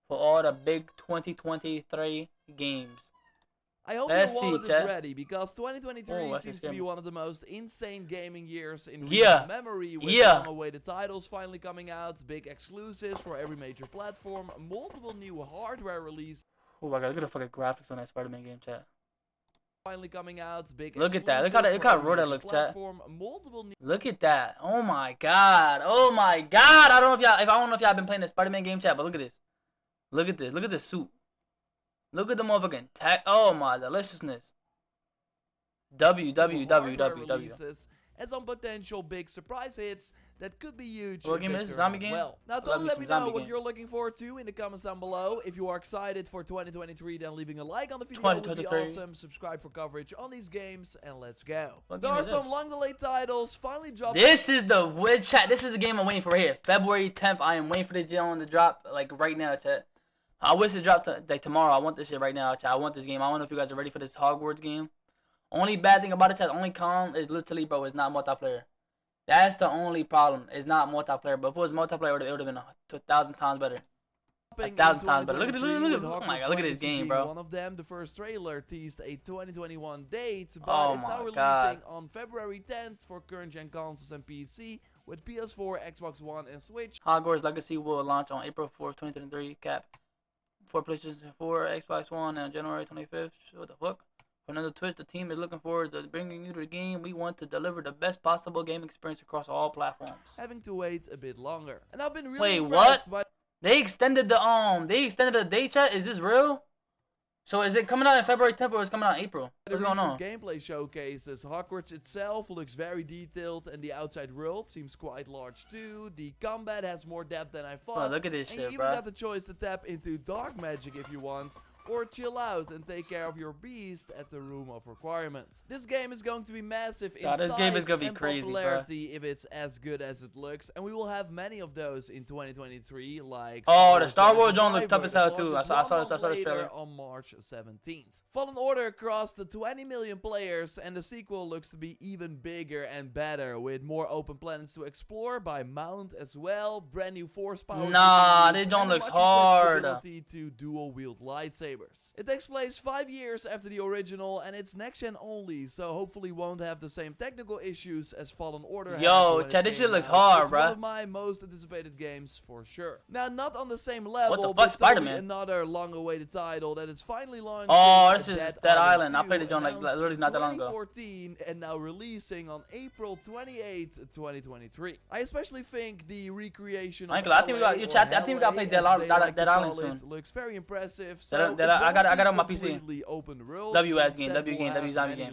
for all the big 2023 games. I hope Let's your wallet see, is chat. ready, because 2023 Oh, seems to be one of the most insane gaming years in Yeah. recent memory, with Yeah. long-awaited titles finally coming out, big exclusives for every major platform, multiple new hardware releases Oh my god, look at the fucking graphics on that Spider-Man game, chat. finally coming out, big Look at that. exclusives Look how for every raw that major looks, chat. platform, multiple new Look at that. Oh my god. Oh my god. I don't know if y'all, I don't know if y'all been playing the Spider-Man game, chat, but look at this. Look at this. Look at the suit. Look at the motherfucking tech. Oh my deliciousness. hardware releases and some potential big surprise hits that could be huge. What game is this? Zombie game? Well, now Love me let some me know zombie what game. you're looking forward to in the comments down below. If you are excited for 2023, then leaving a like on the video would be awesome. Subscribe for coverage on these games, and let's go. There are some long delayed titles finally dropping. This is the chat. This is the game I'm waiting for right here. February 10th. I am waiting for this game to drop like right now, chat. I wish it dropped like tomorrow. I want this shit right now, chat. I want this game. I don't know if you guys are ready for this Hogwarts game. Only bad thing about it, chat, only con is literally, bro, it's not multiplayer. That's the only problem. It's not multiplayer. But if it was multiplayer, it would have been 1,000 times better. 1,000 times better. Look at this. Oh my god, look at this game, bro. One of them, the first trailer teased a 2021 date, but Oh it's now my releasing god. on February 10th for current gen consoles and PC with PS4, Xbox One, and Switch. Hogwarts Legacy will launch on April 4th, 2023. Cap for PlayStation 4, Xbox One, and January 25th. What the fuck? For another twist, the team is looking forward to bringing you to the game. We want to deliver the best possible game experience across all platforms. Having to wait a bit longer, and I've been really Wait, impressed what? by They extended the date, chat. Is this real? So is it coming out in February 10th or is it coming out in April? What's going on? Gameplay showcases. Hogwarts itself looks very detailed, and the outside world seems quite large too. The combat has more depth than I thought. Oh, look at this and shit, you even bro. got the choice to tap into dark magic if you want, or chill out and take care of your beast at the Room of Requirements. This game is going to be massive in this size game is gonna be and crazy, popularity if it's as good as it looks, and we will have many of those in 2023, like the Star Wars Zone looks tough as hell too. I saw the trailer on March 17th. Fallen Order crossed the 20 million players, and the sequel looks to be even bigger and better, with more open planets to explore by Mount as well, brand new force power. Nah, this don't look hard. To dual wield lightsabers. It takes place 5 years after the original, and it's next gen only, so hopefully won't have the same technical issues as Fallen Order. Yo, chat, this shit looks hard, it's bro. one of my most anticipated games for sure. Now, not on the same level, fuck, but totally Spider-Man? another long-awaited title that is finally launching. Oh, this is Dead Island. I played it on like literally not that long ago. 2014, and now releasing on April 28, 2023. I especially think the recreation of I think we got you chat. I think we got to play Dead Island soon. Looks very impressive. I got it on my PC. Open world, WS game, W game, W zombie game.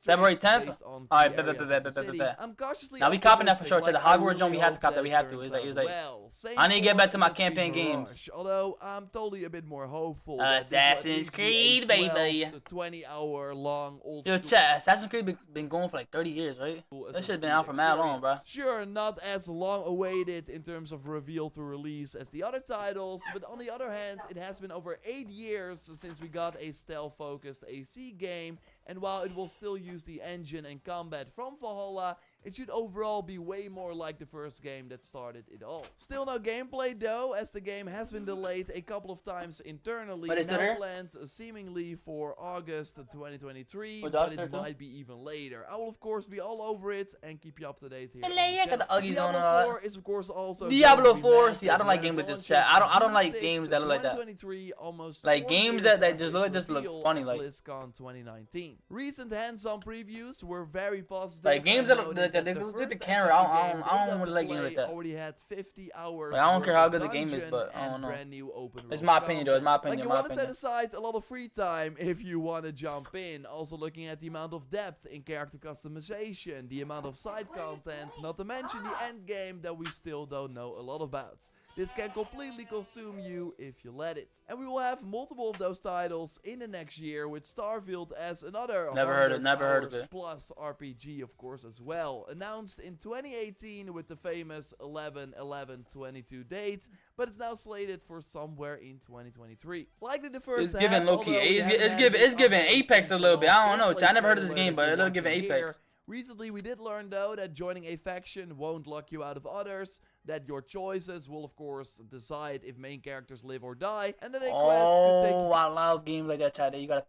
February 10th. Alright, bet. I'm cautiously now we copping that for sure. To the Hogwarts zone, we have to cop that. We have to. It's like I need to get back to my campaign games. Although I'm totally a bit more hopeful. Assassin's Creed, baby. 20-hour long old. Yo, chat. Assassin's Creed been going for like 30 years, right? That shit's been out for mad long, bro. Sure, not as long awaited in terms of reveal to release as the other titles, but on the other hand, it has been over 8 years since we got a stealth-focused AC game, and while it will still use the engine and combat from Valhalla, it should overall be way more like the first game that started it all. Still no gameplay though, as the game has been delayed a couple of times internally, now planned seemingly for August 2023, but it might be even later. I will of course be all over it and keep you up to date here. Diablo 4 is of course also Diablo 4. See, I don't like games with this chat. I don't like games that look like that. Like games that just look funny like. BlizzCon 2019. Recent hands-on previews were very positive. Like games that look at the camera. I don't really like games like that. Already had 50 hours. Like, I don't care how good the game is, but I don't know. It's my opinion, though. It's my opinion. Like, you want to set aside a lot of free time if you want to jump in. Also looking at the amount of depth in character customization, the amount of side content, not to mention the end game that we still don't know a lot about. This can completely consume you if you let it. And we will have multiple of those titles in the next year, with Starfield as another never heard of it. Plus RPG of course as well. Announced in 2018 with the famous 11/11/22 date, but it's now slated for somewhere in 2023. Like the first it's giving Loki. It's giving Apex a little bit. I don't know. I never heard of this game, but it'll give Apex. Recently, we did learn though that joining a faction won't lock you out of others. that your choices will of course decide if main characters live or die, and that a quest could take you I love games like that, chat. You gotta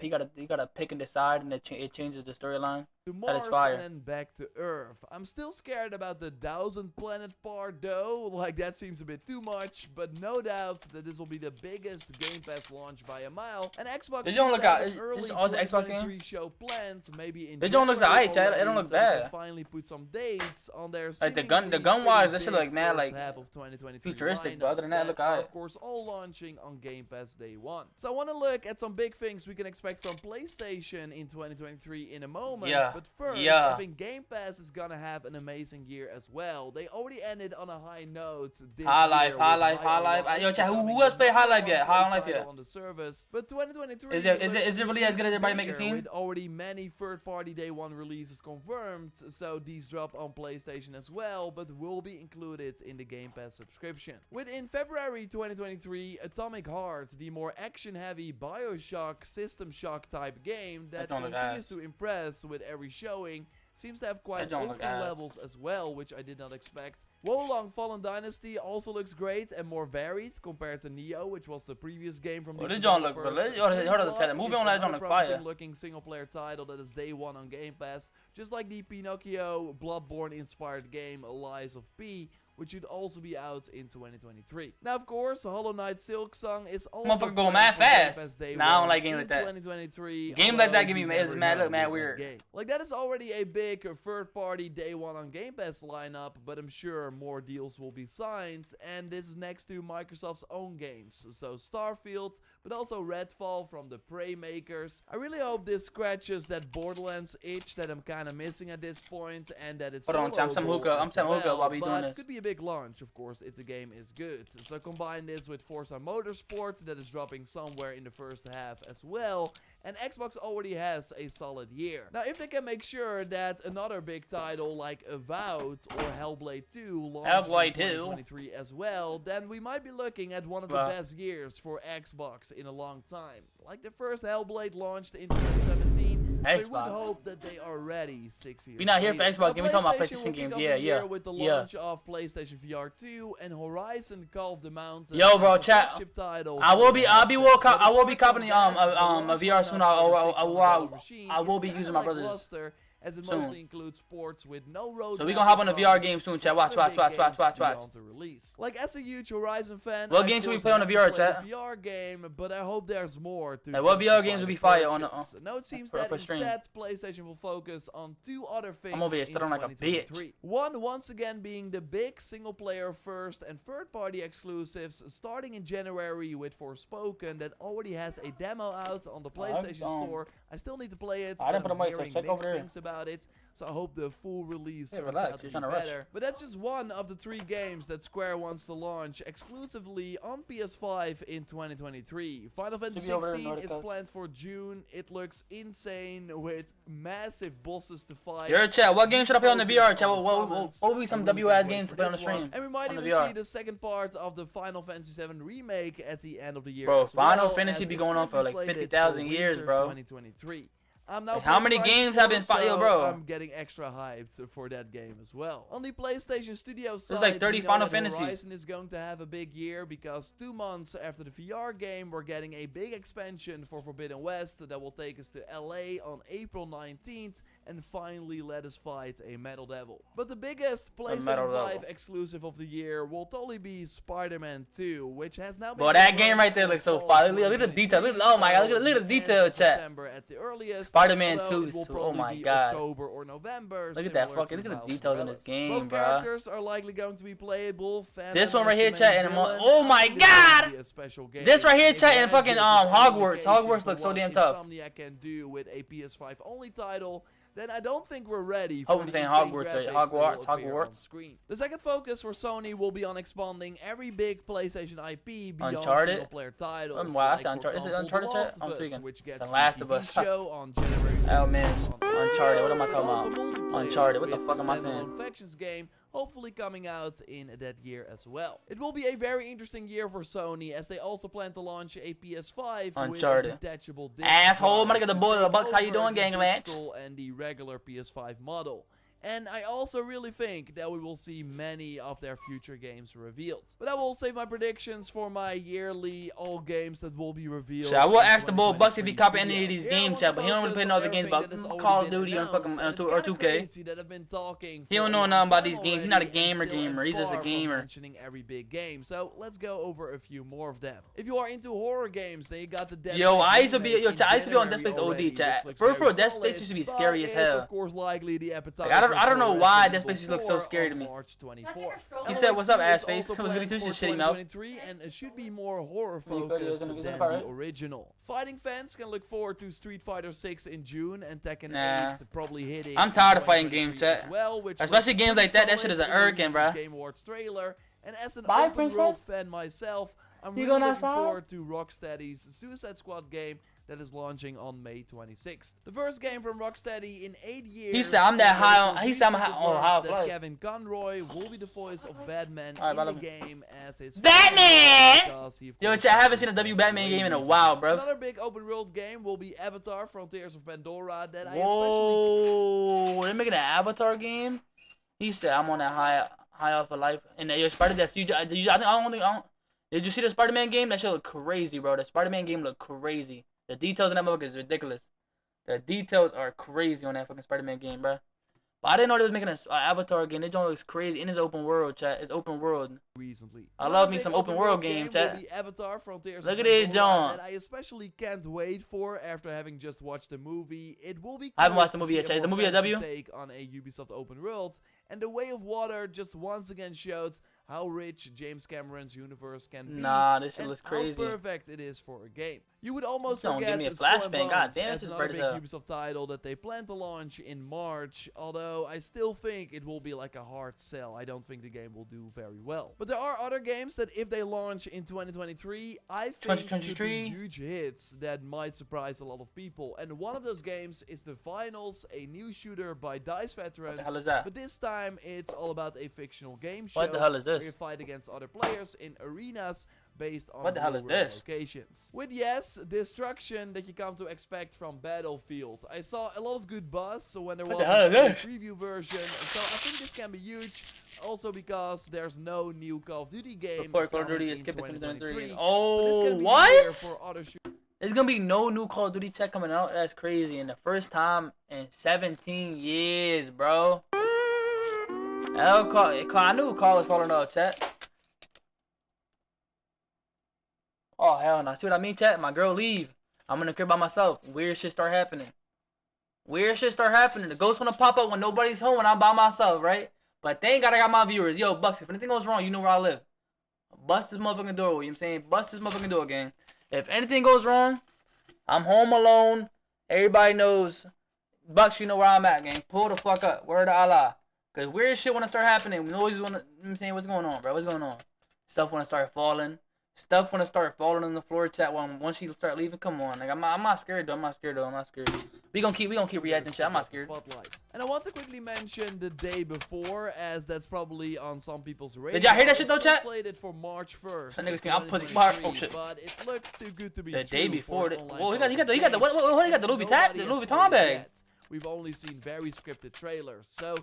pick and decide, and it changes the storyline. to That is Mars fire. and then back to Earth. I'm still scared about the 1,000 planet part though, like that seems a bit too much, but no doubt that this will be the biggest Game Pass launch by a mile, and Xbox It don't seems look to have out- an early this is also Xbox 2023 game? show plans, maybe in It don't look January alright, chat. It don't already, look so they can bad. finally put some dates on their Like the gun wise, that shit look mad like half of 2023 futuristic, lineup but other than that, it look are, alright. of course, all launching on Game Pass day one. So I want to look at some big things we can expect from PlayStation in 2023 in a moment. Yeah. But first, Yeah. I think Game Pass is gonna have an amazing year as well. They already ended on a high note this High year Life, with High Life. Yo, chat, who else played High Life yet? High Life yet? on the service. But 2023 Is it looks really as good as everybody make it bigger, seem? with already many third-party day one releases confirmed, so these drop on PlayStation as well, but will be included in the Game Pass subscription. Within February 2023, Atomic Heart, the more action-heavy Bioshock System Shock type game that don't look continues ass. to impress with every showing, seems to have quite don't look open ass. levels as well, which I did not expect. Wolong Fallen Dynasty also looks great and more varied compared to Neo, which was the previous game from Well, these this don't look- developers. but hold on, Flintlock chat, the movie is on that don't another look promising fire. looking single-player title that is day one on Game Pass, just like the Pinocchio Bloodborne-inspired game Lies of P, which should also be out in 2023. Now, of course, Hollow Knight Silksong is also Motherfucker go planned mad for Game fast. Pass day Nah, I don't one like games in like that. 2023. Games like that although give me you mad- it's never mad- know look mad with that weird. game. Like, that is already a big third-party day one on Game Pass lineup, but I'm sure more deals will be signed, and this is next to Microsoft's own games. So Starfield, but also Redfall from the Prey makers. I really hope this scratches that Borderlands itch that I'm kind of missing at this point, and that it's Hold on, I'm some soloable hookah. I'm as some hookah well, while we but doing this. could be a big launch, of course, if the game is good. So combine this with Forza Motorsport that is dropping somewhere in the first half as well, and Xbox already has a solid year. Now, if they can make sure that another big title like Avowed or Hellblade 2 launches in Hellblade 2. 2023 as well, then we might be looking at one of the Wow. best years for Xbox in a long time. Like the first Hellblade launched in 2017, so we would Xbox. hope that they are ready 6 years We not here for later. Xbox Now, games, we talking about PlayStation will PlayStation kick games. off Yeah, the year yeah, with the yeah. launch of PlayStation VR 2 and Horizon Call of the Mountain. Yo, bro, as the chat. flagship title I will for be the I be headset. But I will be apart copping from that, the a launch VR lineup soon. for the $600 machine I will is be kinda using my like brother's Luster, as it soon. mostly includes sports with no road. So we gonna hop on the VR game soon, chat. Watch. Release. Like, as a huge Horizon fan, What I, games of should we course, play on the have to VR, play chat? the VR game, but I hope there's more to Like, what VR games justify will be the fire on the- purchase. Now it seems for- that for stream? instead PlayStation will focus on two other things I'm over here in stuttering like a 2023. One, once again, being the big single-player first and third-party exclusives, starting in January with Forspoken, that already has a demo out on the PlayStation Store. I still need to play it, I didn't but put I'm a mic, hearing check mixed over there. things about it, so I hope the full release Hey, turns relax, out to you're be trying to rush. better. But that's just one of the 3 games that Square wants to launch exclusively on PS5 in 2023. Final Fantasy be over there, 16 is Nautica. planned for June. It looks insane with massive bosses to fight. Your chat, what game should I play on the VR, chat? Focus on the What summons. would be some I really WS can't wait games for to play on the this one. stream? And we might on the even VR? see the second part of the Final Fantasy 7 remake at the end of the year. Bro, as Final well, Fantasy as be it's going on for like currently slated 50,000 for years, winter bro. 2023. I'm now Like, how many playing games have been Crash 4, yo, bro? I'm getting extra hyped for that game as well. On the PlayStation Studios side, like 30 we know Final that Fantasies. Horizon is going to have a big year because 2 months after the VR game, we're getting a big expansion for Forbidden West that will take us to LA on April 19th and finally let us fight a Metal Devil. But the biggest Metal PlayStation 5 Devil. exclusive of the year will totally be Spider-Man 2, which has now been Bro, that confirmed game right there for looks so fall fire. Look at the 2023, detail. Oh my god, look at the end detail, of chat. September at the earliest. Spider-Man although 2 it will is- oh probably my be god. October or November. Look at that similar fucking- to look at the Miles details in Morales. this game, Both bruh. characters are likely going to be playable. This one right here, Venom as the chat, main and villain. oh my I think this god! will be a special game. This right here, And chat, and Magic fucking, is any Hogwarts. indication Hogwarts for looks so what damn tough. Insomniac can do with a PS5 only title, then I don't think we're ready Hope for I'm the saying insane Hogwarts, graphics that Hogwarts, will appear on Hogwarts. screen. The second focus for Sony will be on expanding every big PlayStation IP beyond Uncharted? single-player titles. Wow, I like, said for Uncharted. Is it example, Uncharted, The chat? Last of I'm Us, tweaking. which gets The a Last TV of Us. show on January 15th. Oh man, on Uncharted. What am I but talking also about? multiplayer Uncharted. What the with fuck am I standalone saying? Factions game, hopefully coming out in that year as well. It will be a very interesting year for Sony, as they also plan to launch a PS5 Uncharted. with a detachable disc Asshole, drive my nigga, the to boy, the take Bucks, how you over doing, the gang, man? digital and the regular PS5 model. And I also really think that we will see many of their future games revealed. But I will save my predictions for my yearly all games that will be revealed. So I will ask the boy Bucks if he copy any of these games, chat, but he don't want to play no other games about Call of Duty or fucking or 2K. He don't know nothing about these games. He's not a gamer. He's just a gamer. Mentioning every big game. So let's go over a few more of them. If you are into horror games, then you got the Dead Yo, Space I used to be on Dead Space already, OD, chat. For Dead Space used to be scary as hell. Of course, likely the appetizer. Like, I don't know why Dead Space looks so scary to me. March 24th. He said, "What's up, ass face?" It was really too shitty mouth. And it should be more horror focused than the original. Fighting fans can look forward to Street Fighter 6 in June and Tekken 8 probably hitting. I'm tired of fighting games, chat. Well, especially games like that. That shit is an irking, bro. Game Awards trailer. And as an open world fan myself, I'm really looking forward to Rocksteady's Suicide Squad game that is launching on May 26th. The first game from Rocksteady in 8 years. He said I'm that high on. He said I'm high on how that Kevin Conroy will be the voice of Batman in the game as his Batman. Yo, chat, I haven't seen a W Batman game in a while, bro. Another big open world game will be Avatar: Frontiers of Pandora. That I especially. They're making an Avatar game. He said I'm on that high off of life. And your Spider, that's you. I don't think. Did you see the Spider-Man game? That shit look crazy, bro. The Spider-Man game look crazy. The details in that motherfucker is ridiculous. The details are crazy on that fucking Spider-Man game, bro. But I didn't know they was making an Avatar game. It don't look crazy. In his open world, chat. It's open world. Recently. I love me some open world game, chat. Avatar: Frontiers Look at this, John. That I especially can't wait for after having just watched the movie. It will be. I haven't watched the movie yet, chat. Is the movie a W? Take on a Ubisoft open world, and The Way of Water just once again showed how rich James Cameron's universe can be. Nah, this shit looks crazy. How perfect it is for a game. You would almost don't forget give me a flashbang. God damn, as another big Ubisoft title that they plan to launch in March. Although I still think it will be like a hard sell. I don't think the game will do very well. But there are other games that if they launch in 2023, I think could be huge hits that might surprise a lot of people. And one of those games is The Finals, a new shooter by DICE veterans. What the hell is that? But this time it's all about a fictional game show. What the hell is this? Where you fight against other players in arenas based on what the hell is this? locations. With destruction that you come to expect from Battlefield. I saw a lot of good buzz, so when there was a preview version, so I think this can be huge. Also because there's no new Call of Duty game. Call of Duty is skipping 2023. Oh, so what? There's gonna be no new Call of Duty tech coming out. That's crazy. And the first time in 17 years, bro. I knew Call was falling off, chat. Oh, hell no. See what I mean, chat? My girl leave. I'm in the crib by myself. Weird shit start happening. The ghosts wanna pop up when nobody's home when I'm by myself, right? But thank God I got my viewers. Yo, Bucks, if anything goes wrong, you know where I live. Bust this motherfucking door, you know what I'm saying? Bust this motherfucking door, gang. If anything goes wrong, I'm home alone. Everybody knows. Bucks, you know where I'm at, gang. Pull the fuck up. Word to Allah. Cause weird shit wanna start happening. We always wanna, you know what I'm saying? What's going on, bro? What's going on? Stuff wanna start falling. Stuff wanna start falling on the floor, chat. Once she start leaving, come on. Like I'm not scared though. I'm not scared. We gonna keep reacting, shit. I'm not scared. Spotlights. And I want to quickly mention the day before, as that's probably on some people's radar. Did y'all hear that shit though, chat? Slated for March 1st. That nigga's I'm pussy. Oh shit. But it looks too good to be the true. Day before. Well, he got the Louis Vuitton bag. We've only seen very scripted trailers, so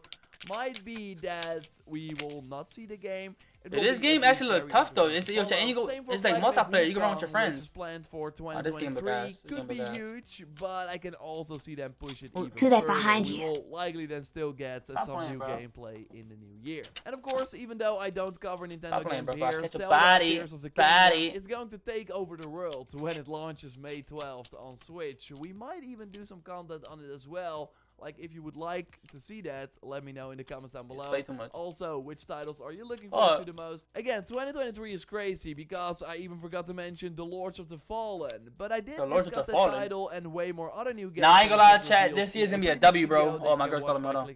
might be that we will not see the game. This game actually look tough though. It's like multiplayer. You can run with your friends. Which is planned for 2023. Could be huge, but I can also see them push it even further. Who's that behind you? We'll likely then still get some new gameplay in the new year. And of course, even though I don't cover Nintendo games here, Zelda Tears of the Kingdom is going to take over the world when it launches May 12th on Switch. We might even do some content on it as well. Like, if you would like to see that, let me know in the comments down below. Also, which titles are you looking forward to the most? Again, 2023 is crazy because I even forgot to mention The Lords of the Fallen. But I did discuss that title and way more other new games. Nah, I ain't gonna lie, chat. This year's gonna be a W, bro. Oh, my girl's calling me. Hold on.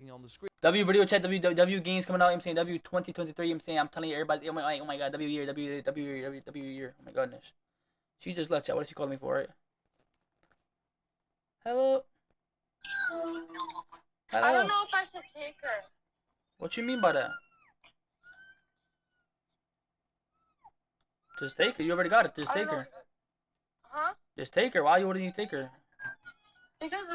W video chat, W games coming out. I'm saying W 2023. I'm saying, I'm telling you, everybody's, oh my god, W year. Oh my goodness. She just left, chat. What is she calling me for, right? Hello? I don't know if I should take her. What you mean by that? Just take her. You already got it. Just take her. Huh? Just take her. Why wouldn't you take her? Because